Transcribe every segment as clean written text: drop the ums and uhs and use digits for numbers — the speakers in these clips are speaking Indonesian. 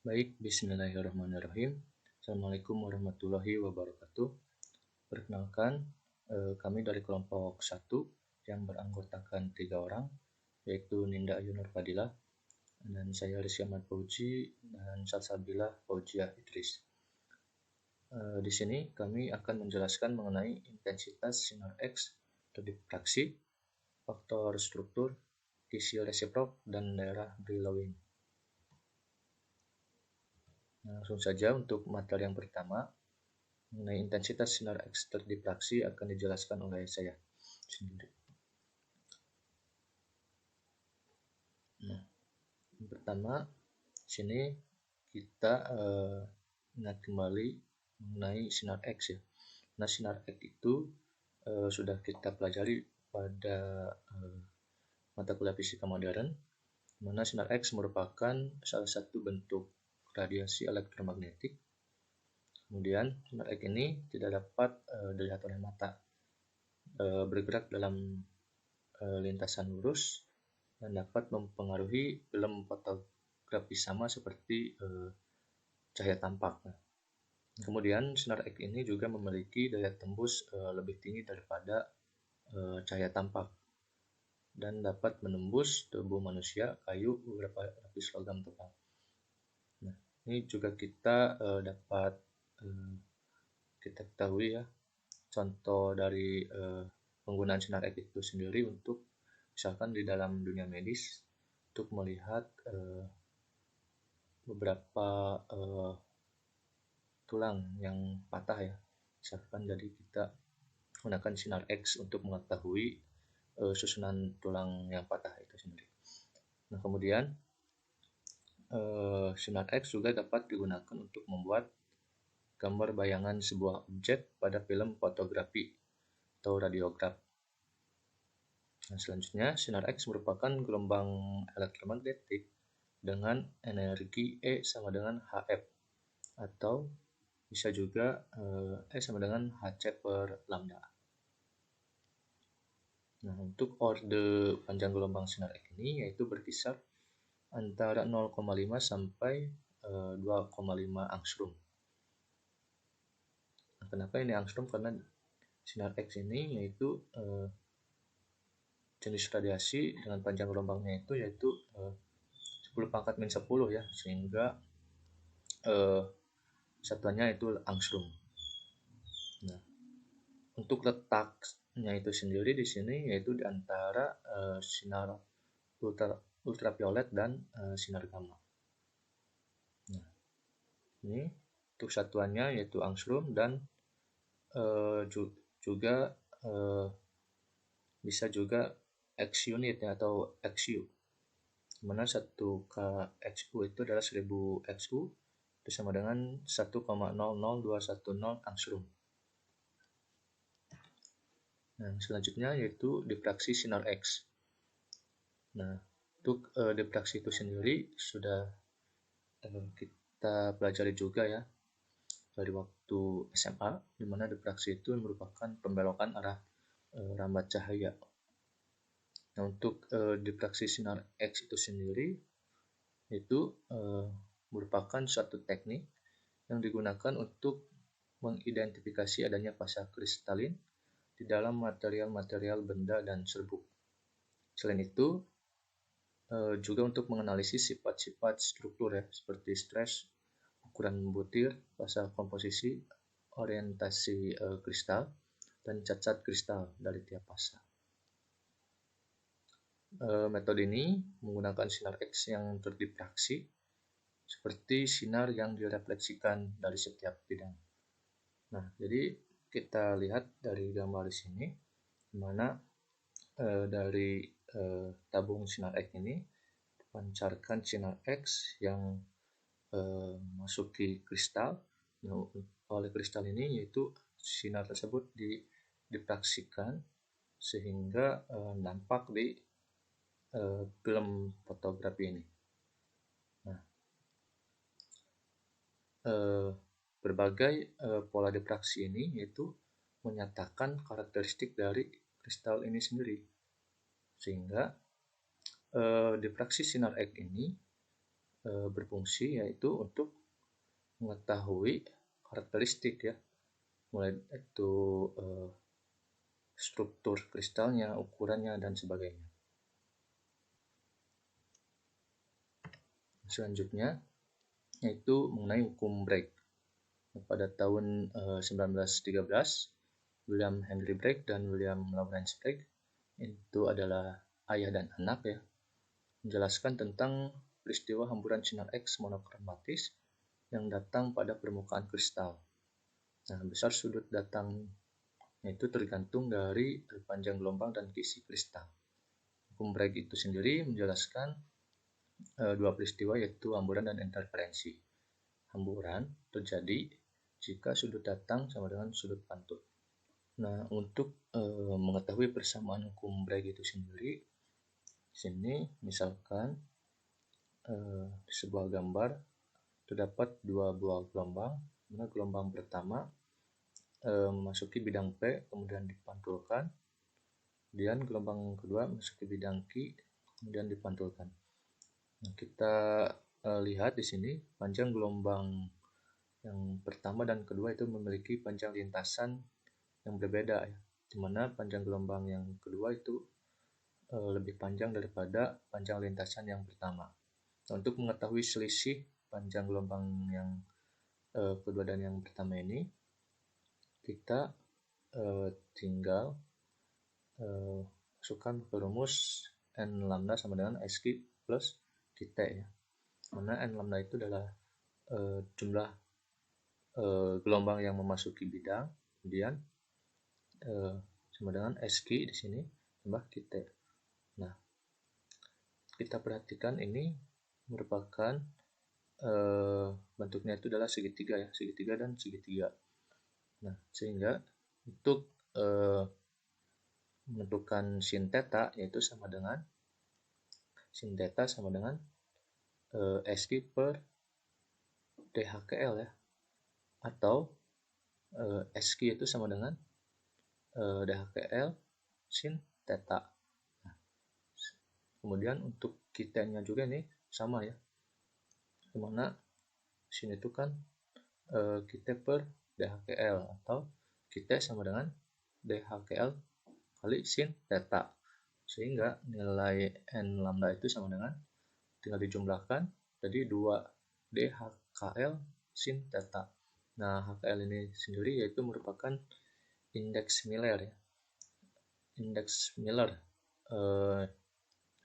Baik, bismillahirrahmanirrahim. Assalamualaikum warahmatullahi wabarakatuh. Perkenalkan, kami dari kelompok 1 yang beranggotakan 3 orang, yaitu Ninda Ayu Nurfadilah, dan saya Rizky Ahmad Fauzi, dan Salsabila Fauziah Idris. Di sini kami akan menjelaskan mengenai intensitas sinar X atau diffraksi, faktor struktur, isi resiprok, dan daerah Brillouin. Langsung saja untuk materi yang pertama, mengenai intensitas sinar X terdiffraksi akan dijelaskan oleh saya sendiri. Nah, yang pertama, sini kita ingat kembali mengenai sinar X ya. Nah, sinar X itu sudah kita pelajari pada mata kuliah fisika modern, mana sinar X merupakan salah satu bentuk radiasi elektromagnetik. Kemudian sinar X ini tidak dapat dilihat oleh mata, bergerak dalam lintasan lurus dan dapat mempengaruhi film fotografi sama seperti cahaya tampak. Kemudian sinar X ini juga memiliki daya tembus lebih tinggi daripada cahaya tampak dan dapat menembus tubuh manusia, kayu, beberapa lapis logam tebal. Nah, ini juga kita dapat kita ketahui ya, contoh dari penggunaan sinar X itu sendiri untuk misalkan di dalam dunia medis untuk melihat beberapa tulang yang patah ya, misalkan jadi kita menggunakan sinar X untuk mengetahui susunan tulang yang patah itu sendiri. Nah, kemudian sinar X juga dapat digunakan untuk membuat gambar bayangan sebuah objek pada film fotografi atau radiograf. Nah, selanjutnya, sinar X merupakan gelombang elektromagnetik dengan energi E sama dengan Hf, atau bisa juga E sama dengan Hc per lambda. Nah, untuk orde panjang gelombang sinar X ini yaitu berkisar antara 0,5 sampai 2,5 angstrom. Nah, kenapa ini angstrom? Karena sinar X ini yaitu jenis radiasi dengan panjang gelombangnya itu yaitu 10⁻⁻10 ya, sehingga satuannya itu angstrom. Nah, untuk letaknya itu sendiri di sini yaitu di antara sinar ultraviolet dan sinar gamma. Nah, ini untuk satuannya yaitu angstrom dan juga bisa juga X unit ya, atau XU, dimana 1 KXU itu adalah 1000 XU itu sama dengan 1,00210 angstrom. Nah, selanjutnya yaitu diffraksi sinar X. Nah, untuk diffraksi itu sendiri sudah kita pelajari juga ya dari waktu SMA, di mana diffraksi itu merupakan pembelokan arah rambat cahaya. Nah, untuk diffraksi sinar X itu sendiri itu merupakan suatu teknik yang digunakan untuk mengidentifikasi adanya fasa kristalin di dalam material-material benda dan serbuk. Selain itu, juga untuk menganalisis sifat-sifat struktur ya, seperti stres, ukuran butir, fasa komposisi, orientasi kristal, dan cacat kristal dari tiap fasa. Metode ini menggunakan sinar X yang terdiffraksi seperti sinar yang direfleksikan dari setiap bidang. Nah, jadi kita lihat dari gambar di sini, di mana dari tabung sinar X ini pancarkan sinar X yang masuki kristal. Nah, oleh kristal ini yaitu sinar tersebut diffraksikan sehingga nampak di film fotografi ini. Nah, berbagai pola diffraksi ini yaitu menyatakan karakteristik dari kristal ini sendiri, sehingga diffraksi sinar X ini berfungsi, yaitu untuk mengetahui karakteristik ya, mulai itu struktur kristalnya, ukurannya, dan sebagainya. Selanjutnya yaitu mengenai hukum Bragg. Pada tahun 1913, William Henry Bragg dan William Lawrence Bragg itu adalah ayah dan anak ya, menjelaskan tentang peristiwa hamburan sinar X monokromatis yang datang pada permukaan kristal. Nah, besar sudut datang itu tergantung dari panjang gelombang dan kisi kristal. Hukum Bragg itu sendiri menjelaskan dua peristiwa, yaitu hamburan dan interferensi. Hamburan terjadi jika sudut datang sama dengan sudut pantun. Nah, untuk mengetahui persamaan hukum Bragg itu sendiri, di sini misalkan di sebuah gambar terdapat dua buah gelombang, mana gelombang pertama memasuki bidang P kemudian dipantulkan, kemudian gelombang kedua memasuki bidang Q kemudian dipantulkan. Nah, kita lihat di sini panjang gelombang yang pertama dan kedua itu memiliki panjang lintasan yang berbeda ya, dimana panjang gelombang yang kedua itu lebih panjang daripada panjang lintasan yang pertama. Nah, untuk mengetahui selisih panjang gelombang yang kedua dan yang pertama ini, kita tinggal masukkan ke rumus N lambda sama dengan SQ plus QT ya, mana N lambda itu adalah jumlah gelombang yang memasuki bidang, kemudian sama dengan SQ di sini tambah QT. Nah, kita perhatikan ini merupakan bentuknya itu adalah segitiga ya, segitiga dan segitiga. Nah, sehingga untuk menentukan sin theta yaitu sama dengan sin theta sama dengan SQ per DHKL ya, atau SQ itu sama dengan DHKL sin theta. Nah, kemudian untuk kita-nya juga nih sama ya, dimana sin itu kan kita per DHKL, atau kita sama dengan DHKL kali sin theta, sehingga nilai N lambda itu sama dengan, tinggal dijumlahkan, jadi 2 DHKL sin theta. Nah, HKL ini sendiri yaitu merupakan indeks Miller ya, indeks Miller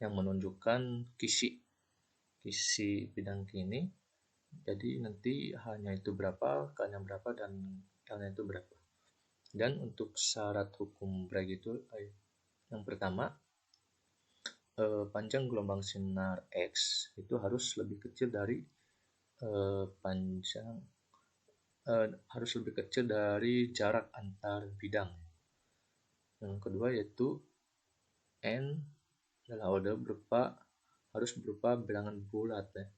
yang menunjukkan kisi bidang ini. Jadi nanti H-nya itu berapa, K-nya berapa, dan L-nya itu berapa. Dan untuk syarat hukum Bragg itu yang pertama, panjang gelombang sinar X itu harus lebih kecil dari harus lebih kecil dari jarak antar bidang. Yang kedua yaitu N adalah order harus berupa bilangan bulat ya,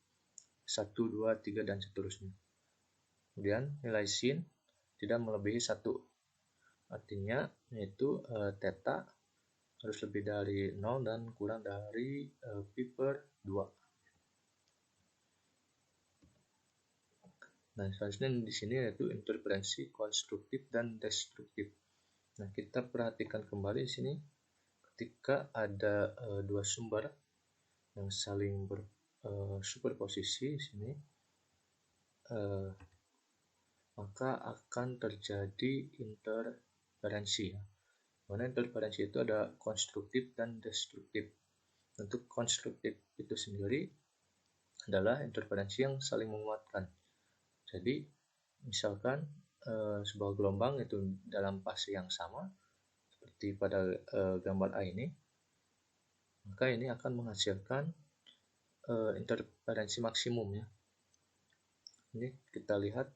1, 2, 3, dan seterusnya. Kemudian nilai sin tidak melebihi 1, artinya yaitu theta harus lebih dari 0 dan kurang dari pi per 2. Nah, selanjutnya di sini yaitu interferensi konstruktif dan destruktif. Nah, kita perhatikan kembali di sini, ketika ada dua sumber yang saling superposisi di sini, maka akan terjadi interferensi. Mana interferensi itu ada konstruktif dan destruktif. Untuk konstruktif itu sendiri adalah interferensi yang saling menguatkan. Jadi misalkan sebuah gelombang itu dalam fase yang sama seperti pada gambar A ini, maka ini akan menghasilkan interferensi maksimum ya. Ini kita lihat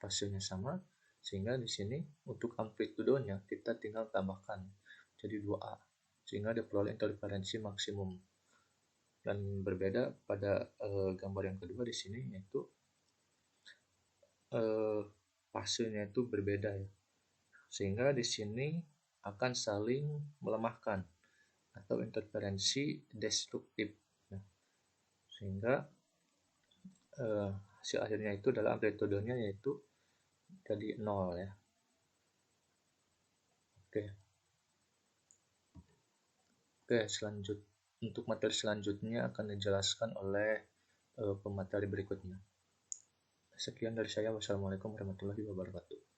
fasenya sama, sehingga di sini untuk amplitudenya kita tinggal tambahkan jadi 2A, sehingga diperoleh interferensi maksimum. Dan berbeda pada gambar yang kedua di sini, yaitu fasenya itu berbeda ya, sehingga di sini akan saling melemahkan atau interferensi destruktif. Nah, sehingga hasil akhirnya itu dalam amplitudenya yaitu jadi 0 ya. Oke, untuk materi selanjutnya akan dijelaskan oleh pemateri berikutnya. Sekian dari saya. Wassalamualaikum warahmatullahi wabarakatuh.